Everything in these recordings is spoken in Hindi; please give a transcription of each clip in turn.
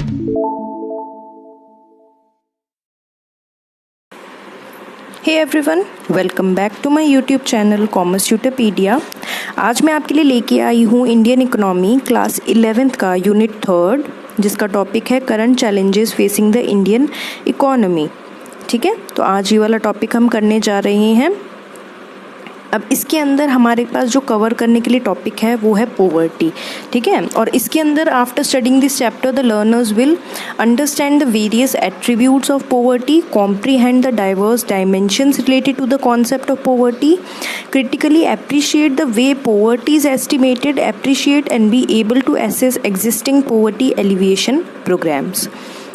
Hey everyone, welcome back to my YouTube channel commerce Tutopedia. आज मैं आपके लिए लेके आई हूँ इंडियन इकोनॉमी क्लास 11th का यूनिट 3, जिसका टॉपिक है current challenges facing the Indian economy. ठीक है, तो आज ये वाला टॉपिक हम करने जा रहे हैं। अब इसके अंदर हमारे पास जो कवर करने के लिए टॉपिक है वो है पोवर्टी। ठीक है, और इसके अंदर after studying this chapter the learners will understand the various attributes of poverty, comprehend the diverse dimensions related to the concept of poverty, critically appreciate the way poverty is estimated, appreciate and be able to assess existing poverty alleviation programs।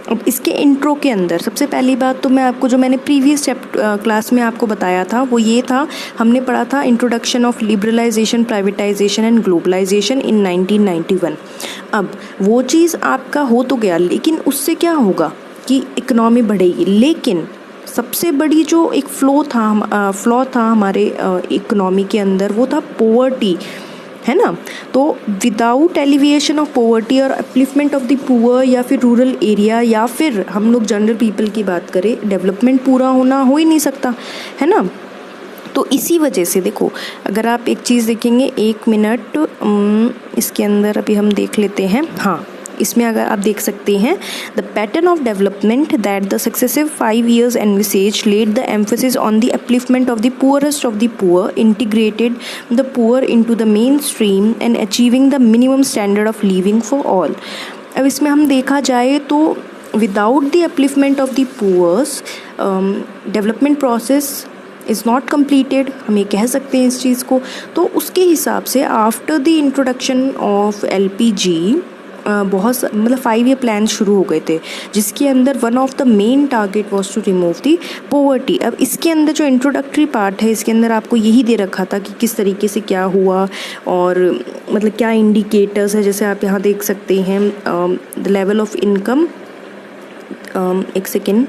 अब इसके इंट्रो के अंदर सबसे पहली बात तो मैं आपको जो मैंने प्रीवियस क्लास में आपको बताया था वो ये था, हमने पढ़ा था introduction of liberalisation, privatisation and globalisation in 1991। अब वो चीज़ आपका हो तो गया, लेकिन उससे क्या होगा कि इकोनॉमी बढ़ेगी, लेकिन सबसे बड़ी जो एक फ्लॉ था हमारे इकोनॉमी के अंदर वो था पोवर्टी, है ना। तो विदाउट एलिविएशन ऑफ पोवर्टी और अपलिफ्टमेंट ऑफ द पुअर या फिर रूरल एरिया या फिर हम लोग जनरल पीपल की बात करें, डेवलपमेंट पूरा होना हो ही नहीं सकता, है ना। तो इसी वजह से देखो, अगर आप एक चीज़ देखेंगे, एक मिनट, इसके अंदर अभी हम देख लेते हैं। हाँ, इसमें अगर आप देख सकते हैं, the pattern of development that the successive 5 years envisaged laid the emphasis on the upliftment of the poorest of the poor, integrated the poor into the mainstream and achieving the minimum standard of living for all। अब इसमें हम देखा जाए तो without the upliftment of the poors development process is not completed, हम ये कह सकते हैं इस चीज़ को। तो उसके हिसाब से after the introduction of LPG बहुत मतलब 5 year प्लान शुरू हो गए थे, जिसके अंदर one of the main target was to remove the poverty. अब इसके अंदर जो इंट्रोडक्टरी पार्ट है, इसके अंदर आपको यही दे रखा था कि किस तरीके से क्या हुआ और मतलब क्या इंडिकेटर्स है। जैसे आप यहाँ देख सकते हैं द लेवल ऑफ इनकम, एक सेकेंड,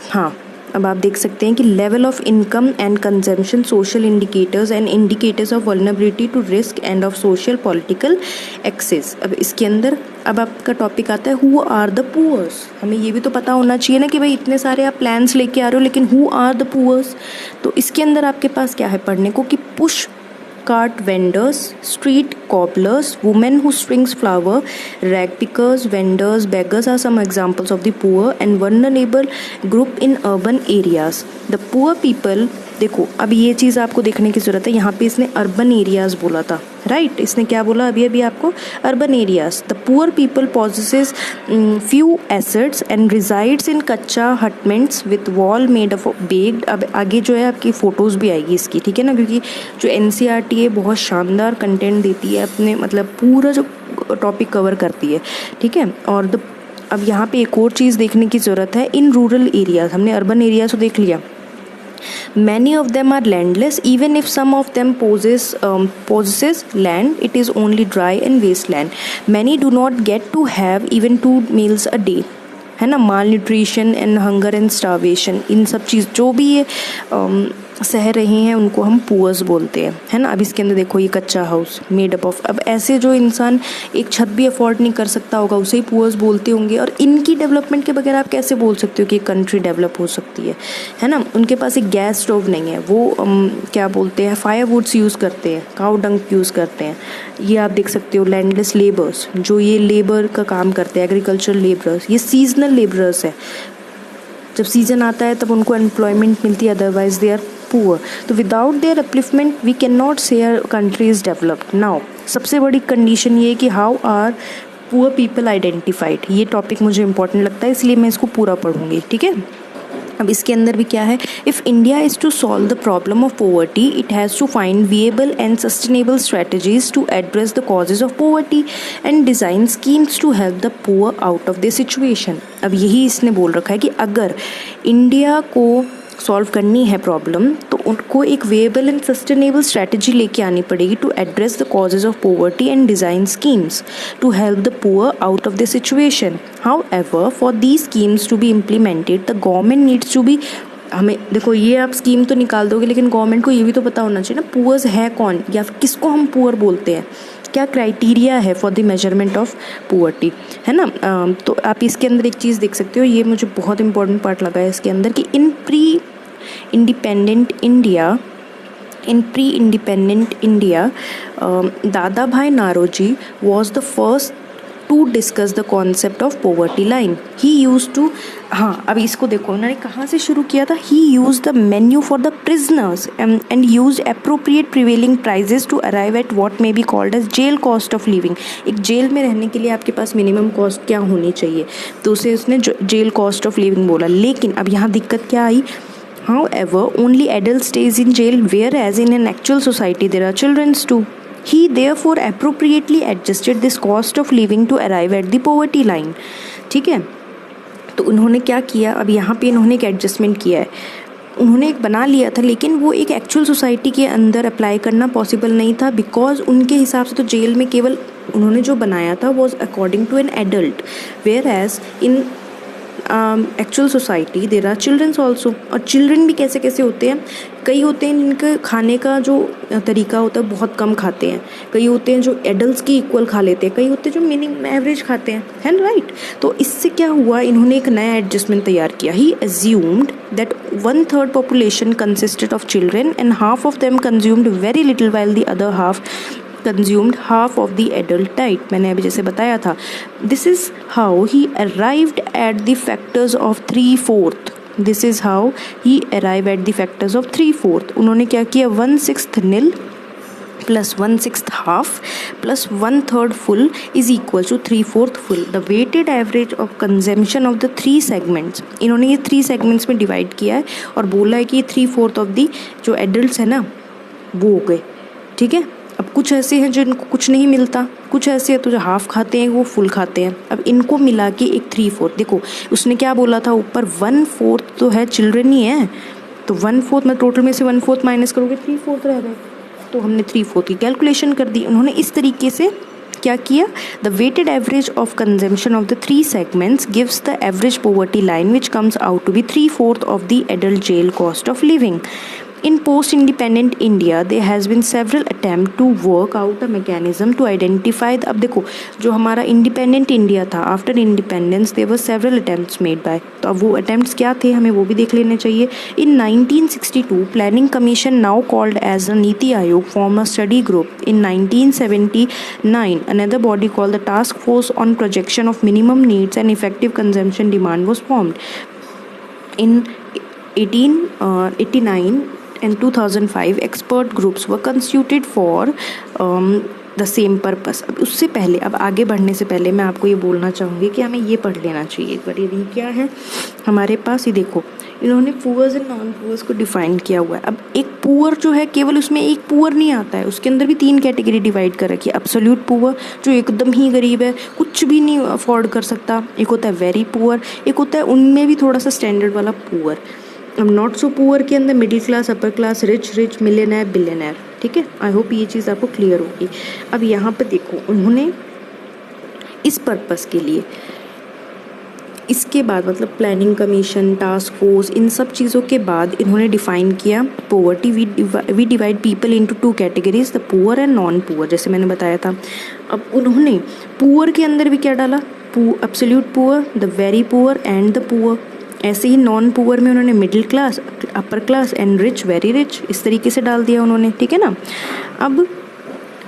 हाँ, अब आप देख सकते हैं कि level of income and consumption, social indicators and indicators of vulnerability to risk and of social political access. अब इसके अंदर अब आपका टॉपिक आता है हु आर द पुअर्स। हमें ये भी तो पता होना चाहिए ना कि भाई इतने सारे आप प्लान्स लेके आ रहे हो, लेकिन हु आर द पुअर्स। तो इसके अंदर आपके पास क्या है पढ़ने को कि push cart vendors, street cobblers, women who strings flower, rag pickers, vendors, beggars are some examples of the poor and vulnerable group in urban areas। The poor people, देखो अब ये चीज़ आपको देखने की ज़रूरत है। यहाँ पे इसने अर्बन एरियाज़ बोला था, राइट। इसने क्या बोला अभी आपको, urban areas. The poor people possesses few assets and resides in kachcha hutments with wall made of baked. अब आगे जो है आपकी फ़ोटोज़ भी आएगी इसकी, ठीक है ना, क्योंकि जो NCERT है बहुत शानदार कंटेंट देती है, अपने मतलब पूरा जो टॉपिक कवर करती है, ठीक है। और अब यहाँ पे एक और चीज़ देखने की ज़रूरत है, इन रूरल एरियाज़, हमने अर्बन एरियाज़ तो देख लिया। Many of them are landless, even if some of them possesses land, it is only dry and wasteland। Many do not get to have even 2 meals a day, है ना। Malnutrition and hunger and starvation, इन सब चीज़ जो भी ये सह रहे हैं उनको हम पुअर्स बोलते हैं, है ना। अब इसके अंदर देखो ये कच्चा हाउस मेड अप ऑफ, अब ऐसे जो इंसान एक छत भी अफोर्ड नहीं कर सकता होगा उसे ही पुअर्स बोलते होंगे। और इनकी डेवलपमेंट के बगैर आप कैसे बोल सकते हो कि एक कंट्री डेवलप हो सकती है ना। उनके पास एक गैस स्टोव नहीं है, वो क्या बोलते हैं, फायरवुड्स यूज़ करते हैं, काउ डंक यूज़ करते हैं। ये आप देख सकते हो लैंडलेस लेबर्स, जो ये लेबर का काम करते हैं, एग्रीकल्चर लेबरर्स, ये सीजनल लेबरर्स है। जब सीज़न आता है तब उनको एम्प्लॉयमेंट मिलती है, अदरवाइज दे आर पुअर। तो without their upliftment we can not say our country is developed. Now सबसे बड़ी कंडीशन ये है कि how are poor people identified. ये टॉपिक मुझे इंपॉर्टेंट लगता है, इसलिए मैं इसको पूरा पढ़ूंगी, ठीक है। अब इसके अंदर भी क्या है, if India is to solve the problem of poverty it has to find viable and sustainable strategies to address the causes of poverty and design schemes to help the poor out of the situation. अब यही इसने बोल रखा है कि अगर इंडिया को सॉल्व करनी है प्रॉब्लम तो उनको एक वेएबल एंड सस्टेनेबल स्ट्रेटजी लेके आनी पड़ेगी to address the causes of poverty and design schemes to help the poor out of the situation. However for these schemes to be implemented the government needs to be, हमें देखो ये आप स्कीम तो निकाल दोगे लेकिन गवर्नमेंट को ये भी तो पता होना चाहिए ना पुअर्स है कौन या फिर किसको हम पुअर बोलते हैं, क्या क्राइटेरिया है for the measurement of poverty, है ना। तो आप इसके अंदर एक चीज़ देख सकते हो, ये मुझे बहुत इंपॉर्टेंट पार्ट लगा है इसके अंदर कि इन pre independent India Dadabhai Naoroji was the first to discuss the concept of poverty line. He used to, हाँ अब इसको देखो उन्होंने कहाँ से शुरू किया था। He use the menu for the prisoners and use appropriate prevailing prices to arrive at what may be called as jail cost of living. एक जेल में रहने के लिए आपके पास मिनिमम कॉस्ट क्या होनी चाहिए, तो उसे उसने जेल कॉस्ट ऑफ लिविंग बोला। लेकिन अब यहाँ दिक्कत क्या आई, however only adult stays in jail, whereas in an actual society there are children too. He therefore appropriately adjusted this cost of living to arrive at the poverty line। ठीक है, तो उन्होंने क्या किया, अब यहाँ पे इन्होंने एक एडजस्टमेंट किया है। उन्होंने एक बना लिया था, लेकिन वो एक एक्चुअल सोसाइटी के अंदर अप्लाई करना पॉसिबल नहीं था, बिकॉज उनके हिसाब से तो जेल में केवल उन्होंने जो बनाया था was according to an adult, whereas in actual society there are childrens also. और चिल्ड्रन भी कैसे कैसे होते हैं, कई होते हैं जिनके खाने का जो तरीका होता है बहुत कम खाते हैं, कई होते हैं जो एडल्ट्स की इक्वल खा लेते हैं, कई होते हैं जो मिनिमम एवरेज खाते हैं, है ना, राइट। तो इससे क्या हुआ, इन्होंने एक नया एडजस्टमेंट तैयार किया। He assumed that 1/3 population consisted of children and half of them consumed very little while the other half consumed half of the adult diet। मैंने अभी जैसे बताया था, this is how he arrived at the factors of 3/4। this is how he arrived at the factors of 3/4। उन्होंने क्या किया, 1/6 nil plus 1/6 half plus 1/3 full is equal to 3/4 full। the weighted average of consumption of the 3 segments, इन्होंने ये 3 segments में डिवाइड किया है और बोला है कि ये 3/4 of the जो एडल्ट है ना वो हो गए। ठीक है, अब कुछ ऐसे हैं जिनको कुछ नहीं मिलता, कुछ ऐसे हैं तो जो हाफ खाते हैं वो फुल खाते हैं। अब इनको मिला के एक 3/4, देखो उसने क्या बोला था ऊपर, 1/4 तो है चिल्ड्रन ही है, तो 1/4 में टोटल में से 1/4 माइनस करोगे 3/4 रह गए, तो हमने 3/4 की कैलकुलेशन कर दी। उन्होंने इस तरीके से क्या किया, the weighted average of consumption of the 3 segments gives the average poverty line which comes out to be 3/4 of the adult जेल cost of living. In post-independent India, there has been several attempts to work out a mechanism to identify the, अब देखो जो हमारा independent India था, after independence there were several attempts made by, तो अब वो attempts क्या थे हमें वो भी देख लेने चाहिए। In 1962, Planning Commission, now called as the Niti Aayog, formed a study group। In 1979, another body called the Task Force on Projection of Minimum Needs and Effective Consumption Demand was formed। In 1889 and 2005 expert groups were constituted for the same purpose. अब उससे पहले, अब आगे बढ़ने से पहले मैं आपको ये बोलना चाहूँगी कि हमें ये पढ़ लेना चाहिए एक बार। ये क्या है हमारे पास, ये देखो इन्होंने पुअर्स एंड नॉन पुअर्स को डिफाइन किया हुआ है। अब एक पुअर जो है केवल उसमें एक पुअर नहीं आता है, उसके अंदर भी 3 कैटेगरी डिवाइड कर रखी है। एब्सोल्यूट पुअर जो एकदम ही गरीब है, कुछ भी नहीं अफोर्ड कर सकता, एक होता है वेरी पुअर, एक होता है उनमें भी थोड़ा सा स्टैंडर्ड वाला पुअर। अब नॉट सो पुअर के अंदर middle class, upper class, rich, millionaire, billionaire. ठीक है, आई होप ये चीज़ आपको क्लियर होगी। अब यहाँ पे देखो उन्होंने इस पर्पस के लिए, इसके बाद मतलब प्लानिंग कमीशन, टास्क फोर्स, इन सब चीज़ों के बाद इन्होंने डिफाइन किया poverty. We divide people into 2 categories, the poor and non poor, जैसे मैंने बताया था। अब उन्होंने पुअर के अंदर भी क्या डाला, absolute poor, the very poor and the poor. ऐसे ही नॉन पुअर में उन्होंने middle class, upper class and rich, very rich, इस तरीके से डाल दिया उन्होंने। ठीक है ना।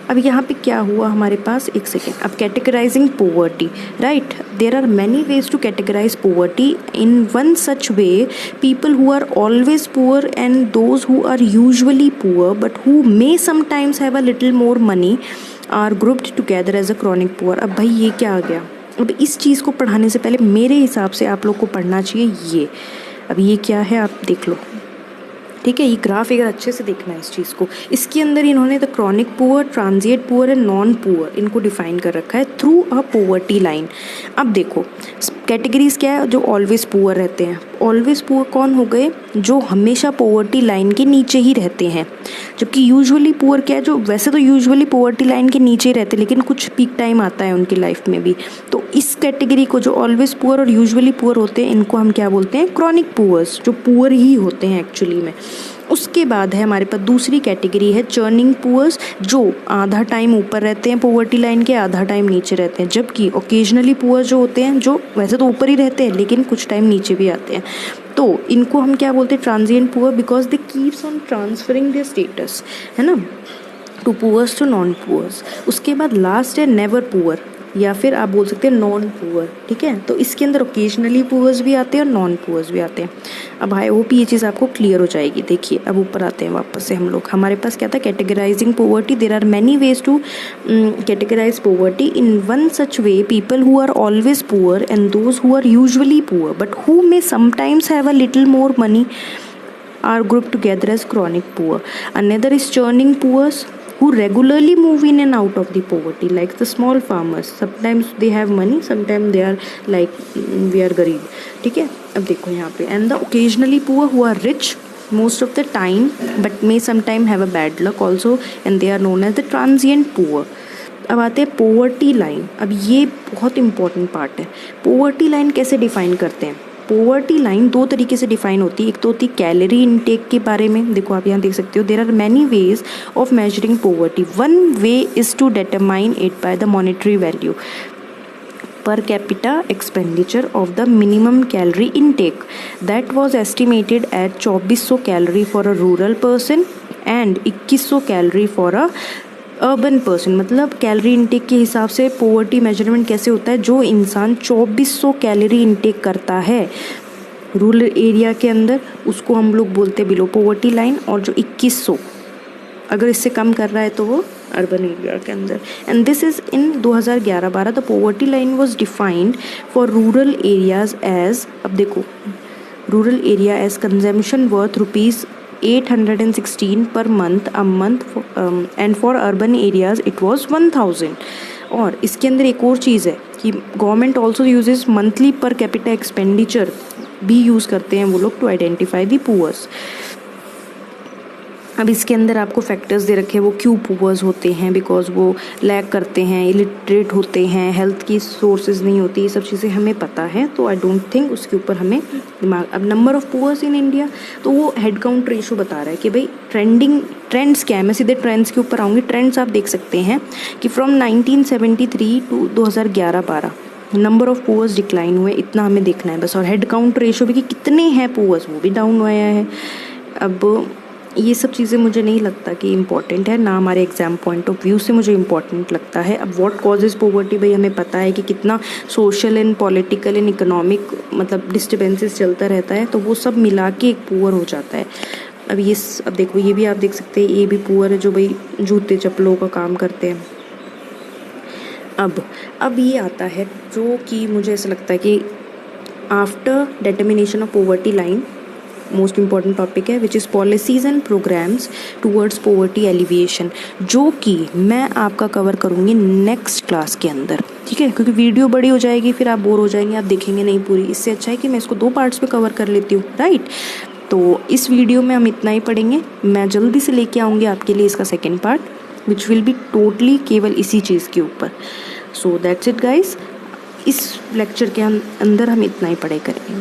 अब यहाँ पे क्या हुआ हमारे पास, एक सेकेंड। अब categorising poverty, right, there are many ways to categorise poverty. In one such way, people who are always poor and those who are usually poor but who may sometimes have a little more money are grouped together as a chronic poor. अब भाई ये क्या आ गया, अब इस चीज़ को पढ़ाने से पहले मेरे हिसाब से आप लोग को पढ़ना चाहिए ये। अब ये क्या है आप देख लो, ठीक है, ये ग्राफ एक अच्छे से देखना है इस चीज़ को। इसके अंदर इन्होंने the chronic poor, transient poor and non poor इनको डिफाइन कर रखा है थ्रू अ पोवर्टी लाइन। अब देखो कैटेगरीज क्या है, जो ऑलवेज पुअर रहते हैं। ऑलवेज पुअर कौन हो गए, जो हमेशा पोवर्टी लाइन के नीचे ही रहते हैं। जबकि यूजुअली पुअर क्या है, जो वैसे तो यूजुअली पोवर्टी लाइन के नीचे ही रहते हैं, लेकिन कुछ पीक टाइम आता है उनकी लाइफ में भी। तो इस कैटेगरी को, जो ऑलवेज पुअर और यूजुअली पुअर होते हैं, इनको हम क्या बोलते हैं, क्रॉनिक पुअर्स, जो पुअर ही होते हैं एक्चुअली में। उसके बाद है हमारे पास दूसरी कैटेगरी है चर्निंग पुअर्स, जो आधा टाइम ऊपर रहते हैं पॉवर्टी लाइन के, आधा टाइम नीचे रहते हैं। जबकि ओकेजनली पुअर जो होते हैं, जो वैसे तो ऊपर ही रहते हैं लेकिन कुछ टाइम नीचे भी आते हैं, तो इनको हम क्या बोलते हैं, transient poor, because they keeps on transferring their status, है ना, to poors to non poors. उसके बाद लास्ट है नेवर पुअर, या फिर आप बोल सकते हैं नॉन पुअर, ठीक है। तो इसके अंदर ओकेजनली पुअर्स भी आते हैं और नॉन पुअर्स भी आते हैं। अब आई होप ये चीज़ आपको क्लियर हो जाएगी। देखिए अब ऊपर आते हैं वापस से हम लोग, हमारे पास क्या था, categorising poverty. There are many ways to categorise poverty. In one such way people who are always poor and those who are usually poor but who may sometimes have a little more money are grouped together as chronic poor. Another is churning poors who regularly move in and out of the poverty, like the small farmers. Sometimes they have money, sometimes they are like we are गरीब, ठीक है। अब देखो यहाँ पे, and the occasionally poor who are rich most of the time but may sometime have a bad luck also, and they are known as the transient poor. अब आते हैं पोवर्टी लाइन। अब ये बहुत इंपॉर्टेंट पार्ट है। पोवर्टी लाइन कैसे डिफाइन करते हैं? पोवर्टी लाइन दो तरीके से डिफाइन होती है। एक तो होती है कैलोरी इनटेक के बारे में, देखो आप यहाँ देख सकते हो, there are many ways of measuring poverty. One way is to determine it by the monetary value per capita expenditure of the minimum calorie intake that was estimated at 2400 calorie for a rural person and 2100 calorie for a urban person. मतलब कैलोरी इनटेक के हिसाब से पोवर्टी मेजरमेंट कैसे होता है, जो इंसान 2400 कैलोरी इनटेक करता है रूरल एरिया के अंदर, उसको हम लोग बोलते हैं बिलो पोवर्टी लाइन, और जो 2100 अगर इससे कम कर रहा है तो वो अर्बन एरिया के अंदर। And this is in 2011-12 the poverty line was defined for rural areas as, अब देखो, rural area as consumption worth ₹816 per month a month and for urban areas it was 1000। और इसके अंदर एक और चीज़ है कि government also uses monthly per capita expenditure भी यूज़ करते हैं वो लोग टू आइडेंटिफाई दी पुअर्स। अब इसके अंदर आपको फैक्टर्स दे रखे हैं, वो क्यों पुअर्स होते हैं, बिकॉज वो लैक करते हैं, इलिटरेट होते हैं, हेल्थ की सोर्सेज नहीं होती, ये सब चीज़ें हमें पता है, तो आई डोंट थिंक उसके ऊपर हमें दिमाग। अब number of poors in India, तो वो हेड काउंट रेशो बता रहा है कि भाई ट्रेंड्स क्या है। मैं सीधे ट्रेंड्स के ऊपर आऊँगी। ट्रेंड्स आप देख सकते हैं कि from 1973 to 2011-12 number of poors decline हुए, इतना हमें देखना है बस। और हेड काउंट रेशो भी कि कितने हैं पुअर्स, वो भी डाउन हुआ है। अब ये सब चीज़ें मुझे नहीं लगता कि इम्पॉर्टेंट है, ना हमारे एग्ज़ाम पॉइंट ऑफ व्यू से मुझे इम्पॉर्टेंट लगता है। अब व्हाट कॉजेज़ पोवर्टी, भाई हमें पता है कि कितना social and political and economic मतलब डिस्टर्बेंसेस चलता रहता है, तो वो सब मिला के एक पुअर हो जाता है। अब देखो, ये भी आप देख सकते हैं, ये भी पुअर है जो भाई जूते चप्पलों का काम करते हैं। अब ये आता है जो कि मुझे ऐसा लगता है कि after determination of poverty line most important topic है, which is policies and programmes towards poverty alleviation, जो कि मैं आपका कवर करूँगी नेक्स्ट क्लास के अंदर, ठीक है। क्योंकि वीडियो बड़ी हो जाएगी, फिर आप बोर हो जाएंगे, आप देखेंगे नहीं पूरी। इससे अच्छा है कि मैं इसको 2 पार्ट्स में कवर कर लेती हूँ, राइट। तो इस वीडियो में हम इतना ही पढ़ेंगे। मैं जल्दी से लेके आऊँगी आपके लिए इसका second part, which will be totally केवल इसी चीज़ के ऊपर। सो दैट्स इट गाइज, इस लेक्चर के अंदर हम इतना ही पढ़े करेंगे।